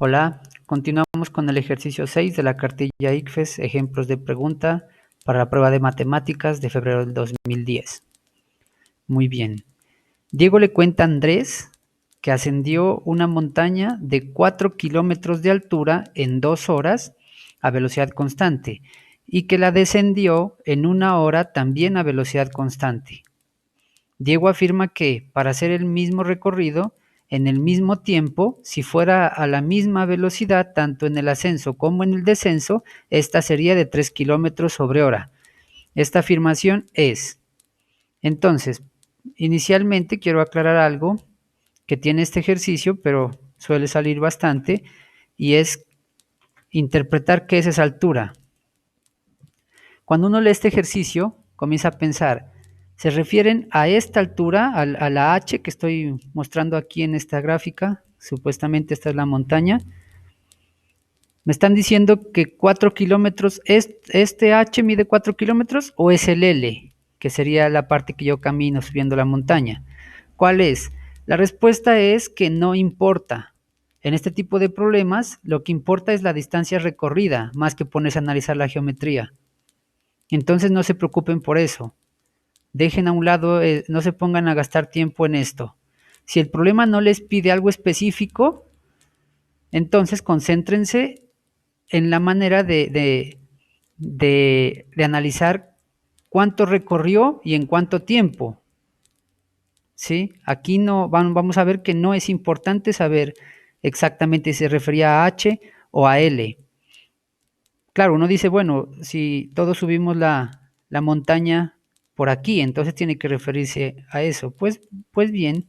Hola, continuamos con el ejercicio 6 de la cartilla ICFES, ejemplos de pregunta para la prueba de matemáticas de febrero del 2010. Muy bien. Diego le cuenta a Andrés que ascendió una montaña de 4 kilómetros de altura en 2 horas a velocidad constante y que la descendió en 1 hora también a velocidad constante. Diego afirma que para hacer el mismo recorrido en el mismo tiempo, si fuera a la misma velocidad, tanto en el ascenso como en el descenso, esta sería de 3 kilómetros sobre hora. Esta afirmación es, entonces, inicialmente quiero aclarar algo que tiene este ejercicio, pero suele salir bastante, y es interpretar qué es esa altura. Cuando uno lee este ejercicio, comienza a pensar, ¿se refieren a esta altura, a la H que estoy mostrando aquí en esta gráfica? Supuestamente esta es la montaña. ¿Me están diciendo que 4 kilómetros, este H mide 4 kilómetros o es el L, que sería la parte que yo camino subiendo la montaña? ¿Cuál es? La respuesta es que no importa. En este tipo de problemas, lo que importa es la distancia recorrida, más que ponerse a analizar la geometría. Entonces no se preocupen por eso. Dejen a un lado, no se pongan a gastar tiempo en esto. Si el problema no les pide algo específico, entonces concéntrense en la manera de analizar cuánto recorrió y en cuánto tiempo. ¿Sí? Aquí no, vamos a ver que no es importante saber exactamente si se refería a H o a L. Claro, uno dice, bueno, si todos subimos la montaña por aquí, entonces tiene que referirse a eso. Pues bien,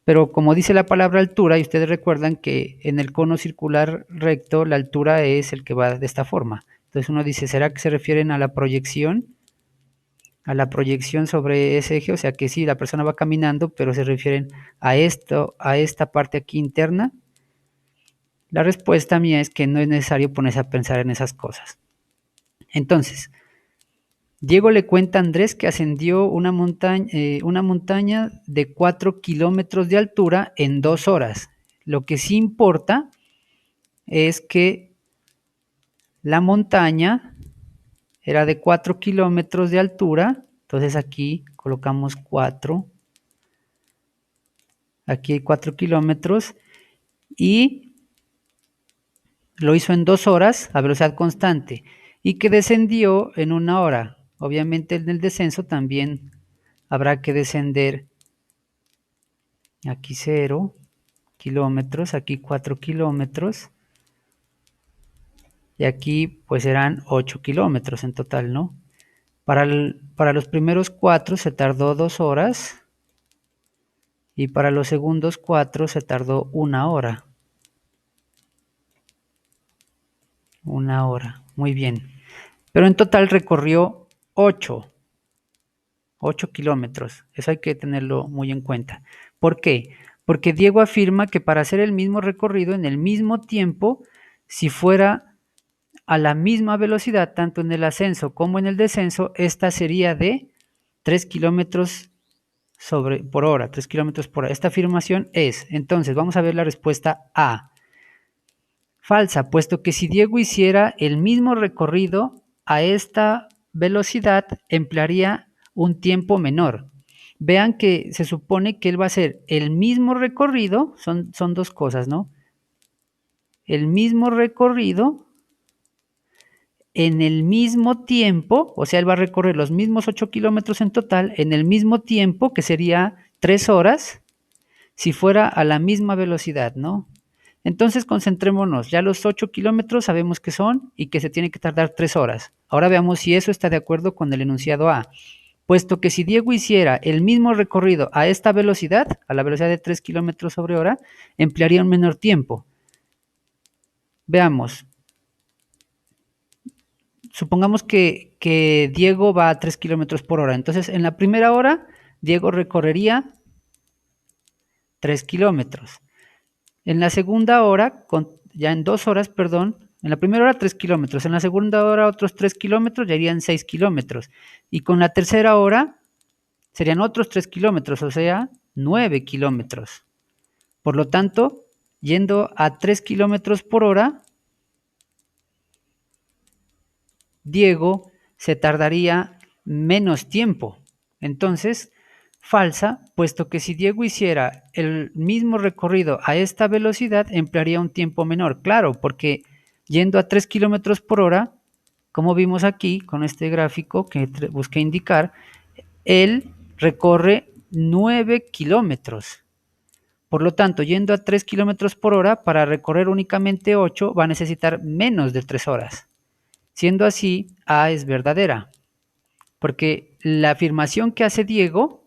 pero como dice la palabra altura, y ustedes recuerdan que en el cono circular recto la altura es el que va de esta forma. Entonces uno dice, ¿será que se refieren a la proyección? A la proyección sobre ese eje, o sea que sí, la persona va caminando, pero se refieren a esto, a esta parte aquí interna. La respuesta mía es que no es necesario ponerse a pensar en esas cosas. Entonces, Diego le cuenta a Andrés que ascendió una montaña de 4 kilómetros de altura en 2 horas. Lo que sí importa es que la montaña era de 4 kilómetros de altura, entonces aquí colocamos 4, aquí hay 4 kilómetros, y lo hizo en 2 horas a velocidad constante, y que descendió en 1 hora. Obviamente en el descenso también habrá que descender aquí 0 kilómetros, aquí 4 kilómetros, y aquí pues serán 8 kilómetros en total, ¿no? Para los primeros 4 se tardó 2 horas, y para los segundos 4 se tardó 1 hora. 1 hora, muy bien. Pero en total recorrió 8 kilómetros. Eso hay que tenerlo muy en cuenta. ¿Por qué? Porque Diego afirma que para hacer el mismo recorrido en el mismo tiempo, si fuera a la misma velocidad, tanto en el ascenso como en el descenso, esta sería de 3 kilómetros por hora, 3 kilómetros por hora. Esta afirmación es, entonces, vamos a ver la respuesta A. Falsa, puesto que si Diego hiciera el mismo recorrido a esta velocidad, emplearía un tiempo menor. Vean que se supone que él va a hacer el mismo recorrido, son dos cosas, ¿no? El mismo recorrido en el mismo tiempo, o sea, él va a recorrer los mismos 8 kilómetros en total, en el mismo tiempo, que sería 3 horas, si fuera a la misma velocidad, ¿no? Entonces concentrémonos, ya los 8 kilómetros sabemos que son y que se tiene que tardar 3 horas. Ahora veamos si eso está de acuerdo con el enunciado A. Puesto que si Diego hiciera el mismo recorrido a esta velocidad, a la velocidad de 3 kilómetros sobre hora, emplearía un menor tiempo. Veamos. Supongamos que Diego va a 3 kilómetros por hora. Entonces, en la primera hora, Diego recorrería 3 kilómetros. En la segunda hora, ya en 2 horas, perdón, en la primera hora 3 kilómetros, en la segunda hora otros 3 kilómetros, ya irían 6 kilómetros. Y con la tercera hora serían otros 3 kilómetros, o sea, 9 kilómetros. Por lo tanto, yendo a 3 kilómetros por hora, Diego se tardaría menos tiempo. Entonces, falsa, puesto que si Diego hiciera el mismo recorrido a esta velocidad, emplearía un tiempo menor. Claro, porque yendo a 3 kilómetros por hora, como vimos aquí con este gráfico que busqué indicar, él recorre 9 kilómetros. Por lo tanto, yendo a 3 kilómetros por hora, para recorrer únicamente 8, va a necesitar menos de 3 horas. Siendo así, A es verdadera, porque la afirmación que hace Diego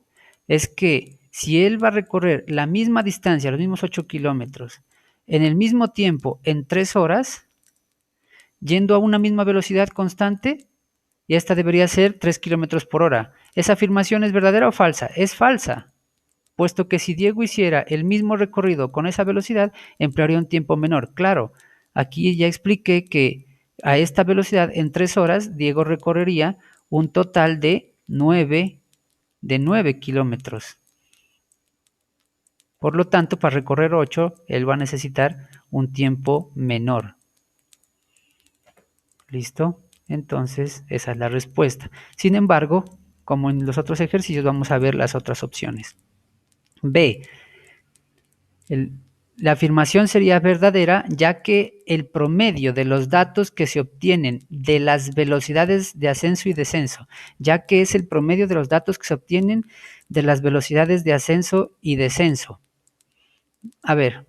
es que si él va a recorrer la misma distancia, los mismos 8 kilómetros, en el mismo tiempo, en 3 horas, yendo a una misma velocidad constante, y esta debería ser 3 kilómetros por hora. ¿Esa afirmación es verdadera o falsa? Es falsa, puesto que si Diego hiciera el mismo recorrido con esa velocidad, emplearía un tiempo menor. Claro, aquí ya expliqué que a esta velocidad, en 3 horas, Diego recorrería un total de 9 kilómetros. Por lo tanto, para recorrer 8, él va a necesitar un tiempo menor. ¿Listo? Entonces, esa es la respuesta. Sin embargo, como en los otros ejercicios, vamos a ver las otras opciones. B. La afirmación sería verdadera ya que el promedio de los datos que se obtienen de las velocidades de ascenso y descenso, ya que es el promedio de los datos que se obtienen de las velocidades de ascenso y descenso. A ver,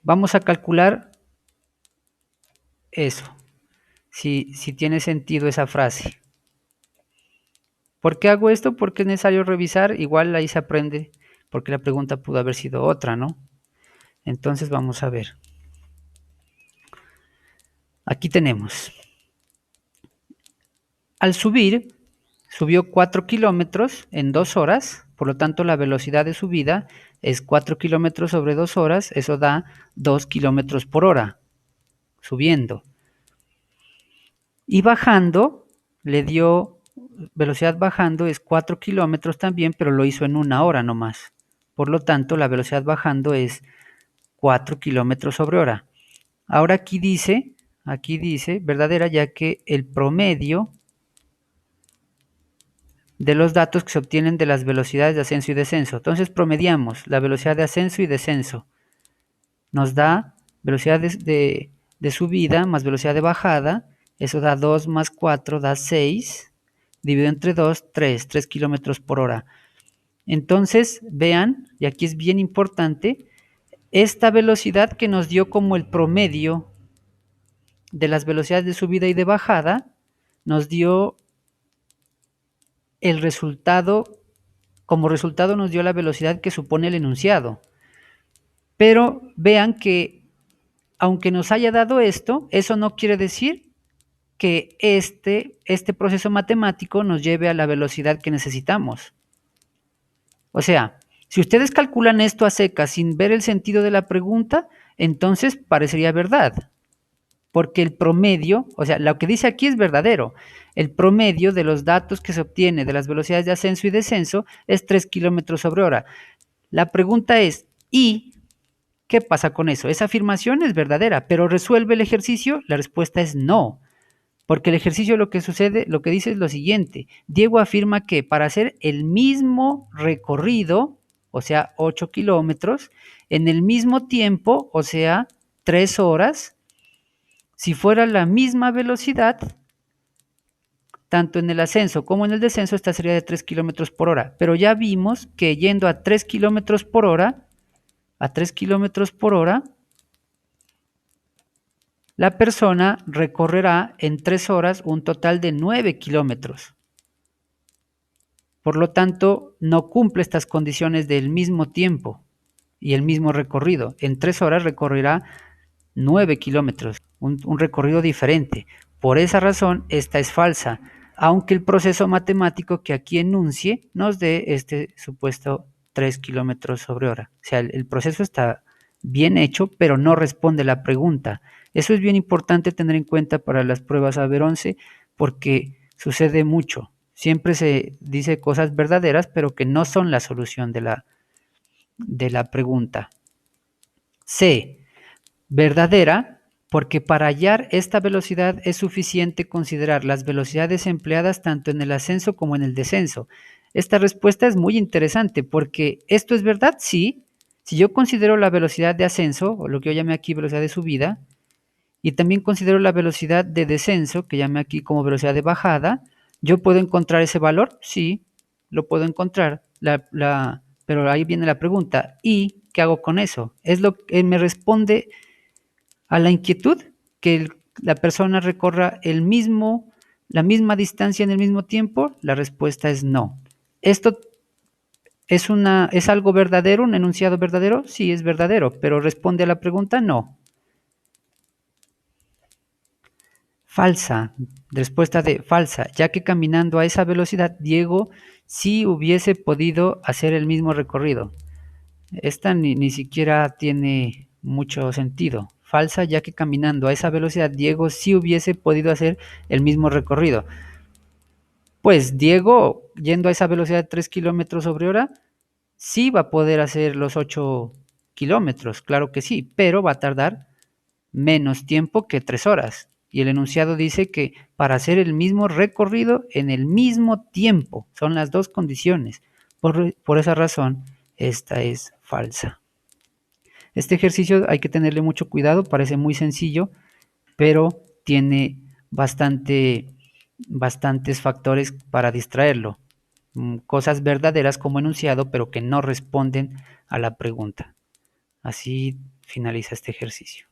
vamos a calcular eso, si tiene sentido esa frase. ¿Por qué hago esto? Porque es necesario revisar, igual ahí se aprende, porque la pregunta pudo haber sido otra, ¿no? Entonces vamos a ver. Aquí tenemos. Al subir, subió 4 kilómetros en 2 horas, por lo tanto la velocidad de subida es 4 kilómetros sobre 2 horas, eso da 2 kilómetros por hora, subiendo. Y bajando, le dio velocidad bajando es 4 kilómetros también, pero lo hizo en 1 hora nomás. Por lo tanto, la velocidad bajando es 4 kilómetros sobre hora. Ahora aquí dice verdadera, ya que el promedio de los datos que se obtienen de las velocidades de ascenso y descenso. Entonces promediamos la velocidad de ascenso y descenso. Nos da velocidad de subida más velocidad de bajada. Eso da 2 más 4, da 6. Dividido entre 2, 3 kilómetros por hora. Entonces, vean, y aquí es bien importante, esta velocidad que nos dio como el promedio de las velocidades de subida y de bajada, nos dio el resultado, como resultado nos dio la velocidad que supone el enunciado. Pero vean que, aunque nos haya dado esto, eso no quiere decir que este proceso matemático nos lleve a la velocidad que necesitamos. O sea, si ustedes calculan esto a secas sin ver el sentido de la pregunta, entonces parecería verdad. Porque el promedio, o sea, lo que dice aquí es verdadero. El promedio de los datos que se obtiene de las velocidades de ascenso y descenso es 3 kilómetros sobre hora. La pregunta es, ¿y qué pasa con eso? Esa afirmación es verdadera, pero ¿resuelve el ejercicio? La respuesta es no. Porque el ejercicio lo que sucede, lo que dice es lo siguiente. Diego afirma que para hacer el mismo recorrido, o sea, 8 kilómetros, en el mismo tiempo, o sea, 3 horas, si fuera la misma velocidad, tanto en el ascenso como en el descenso, esta sería de 3 kilómetros por hora. Pero ya vimos que yendo a 3 kilómetros por hora, la persona recorrerá en 3 horas un total de 9 kilómetros. Por lo tanto, no cumple estas condiciones del mismo tiempo y el mismo recorrido. En 3 horas recorrerá 9 kilómetros, un recorrido diferente. Por esa razón, esta es falsa, aunque el proceso matemático que aquí enuncie nos dé este supuesto 3 kilómetros sobre hora. O sea, el proceso está bien hecho, pero no responde la pregunta. Eso es bien importante tener en cuenta para las pruebas A-ver 11, porque sucede mucho. Siempre se dice cosas verdaderas, pero que no son la solución de la pregunta. C. Verdadera, porque para hallar esta velocidad es suficiente considerar las velocidades empleadas tanto en el ascenso como en el descenso. Esta respuesta es muy interesante porque ¿esto es verdad? Sí. Si yo considero la velocidad de ascenso, o lo que yo llamé aquí velocidad de subida, y también considero la velocidad de descenso, que llamé aquí como velocidad de bajada, ¿yo puedo encontrar ese valor? Sí, lo puedo encontrar. Pero ahí viene la pregunta, ¿y qué hago con eso? Es lo que me responde a la inquietud que la persona recorra la misma distancia en el mismo tiempo. La respuesta es no. ¿Esto es algo verdadero, un enunciado verdadero? Sí, es verdadero, pero responde a la pregunta no. Falsa, respuesta de falsa, ya que caminando a esa velocidad, Diego sí hubiese podido hacer el mismo recorrido. Esta ni siquiera tiene mucho sentido. Falsa, ya que caminando a esa velocidad, Diego sí hubiese podido hacer el mismo recorrido. Pues Diego, yendo a esa velocidad de 3 kilómetros sobre hora, sí va a poder hacer los 8 kilómetros, claro que sí, pero va a tardar menos tiempo que 3 horas. Y el enunciado dice que para hacer el mismo recorrido en el mismo tiempo, son las dos condiciones. Por esa razón, esta es falsa. Este ejercicio hay que tenerle mucho cuidado, parece muy sencillo, pero tiene bastantes factores para distraerlo. Cosas verdaderas como enunciado, pero que no responden a la pregunta. Así finaliza este ejercicio.